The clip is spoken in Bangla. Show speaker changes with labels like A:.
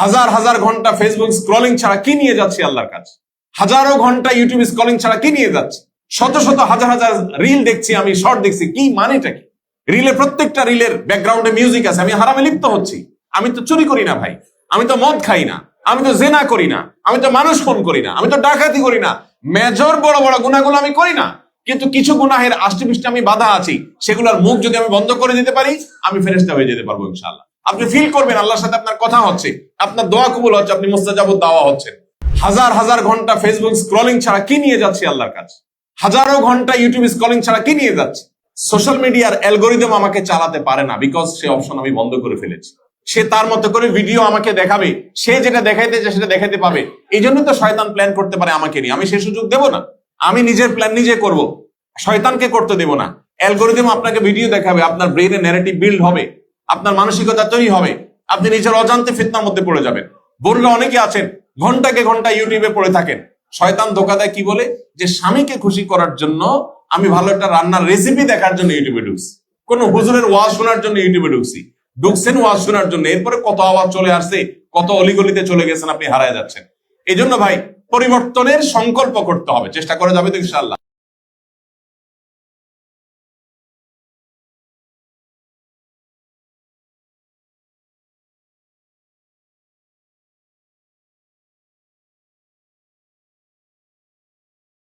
A: হাজার হাজার ঘন্টা ফেসবুক স্ক্রলিং ছাড়া কি নিয়ে যাচ্ছি আল্লাহর কাছে? হাজারো ঘন্টা ইউটিউব স্ক্রলিং ছাড়া কি নিয়ে যাচ্ছি? শত শত হাজার হাজার রিল দেখছি, আমি শর্ট দেখছি, কি মানেটা কি? রিলের প্রত্যেকটা রিলের ব্যাকগ্রাউন্ডে মিউজিক আছে, আমি হারামে লিপ্ত হচ্ছি। আমি তো চুরি করি না ভাই, আমি তো মদ খাই না, আমি তো জেনা করি না, আমি তো মানুষ খুন করি না, আমি তো ডাকাতি করি না, মেজর বড় বড় গুনাহগুলো আমি করি না। কিন্তু কিছু গুনাহের আষ্টেপৃষ্ঠে আমি বাধা আছি, সেগুলোর মুখ যদি আমি বন্ধ করে দিতে পারি, আমি ফেরেশতা হয়ে যেতে পারবো ইনশাআল্লাহ। আপনি ফিল করবেন আল্লাহর সাথে আপনার কথা হচ্ছে, আপনার দোয়া কবুল হচ্ছে, আপনি মুস্তাজাবুদ দাওয়া হচ্ছেন। হাজার হাজার ঘন্টা ফেসবুক স্ক্রলিং ছাড়া কি নিয়ে যাচ্ছি আল্লাহর কাছে? হাজারো ঘন্টা ইউটিউব স্ক্রলিং ছাড়া কি নিয়ে যাচ্ছে? সোশ্যাল মিডিয়ার অ্যালগোরিদম আমাকে চালাতে পারে না, বিকজ সে অপশন আমি বন্ধ করে ফেলেছি। সে তার মতো করে ভিডিও আমাকে দেখাবে, সে যেটা দেখাইতে চায় সেটা দেখাইতে পাবে। এই জন্য তো শয়তান প্ল্যান করতে পারে আমাকে নিয়ে, আমি সে সুযোগ দেব না। আমি নিজের প্ল্যান নিজে করব, শয়তানকে করতে দেব না। অ্যালগোরিদম আপনাকে ভিডিও দেখাবে, আপনার ব্রেইনে ন্যারেটিভ বিল্ড হবে, আপনার মানসিকতা তৈরি হবে, আপনি নিজের অজান্তে ফিতনার মধ্যে পড়ে যাবেন। বোনরা অনেকে আছেন ঘন্টাকে ঘন্টা ইউটিউবে পড়ে থাকেন। শয়তান ধোঁকা দেয় কি বলে, যে স্বামীকে খুশি করার জন্য আমি ভালো একটা রান্নার রেসিপি দেখার জন্য ইউটিউবে ঢুকছি, কোন হুজুরের ওয়াজ শোনার জন্য ইউটিউবে ঢুকছেন ওয়াজ শোনার জন্য। এরপরে কত আওয়াজ চলে আসছে, কত অলিগলিতে চলে গেছেন, আপনি হারায় যাচ্ছেন। এই জন্য ভাই পরিবর্তনের সংকল্প করতে হবে, চেষ্টা করা যাবে তো ইনশাআল্লাহ।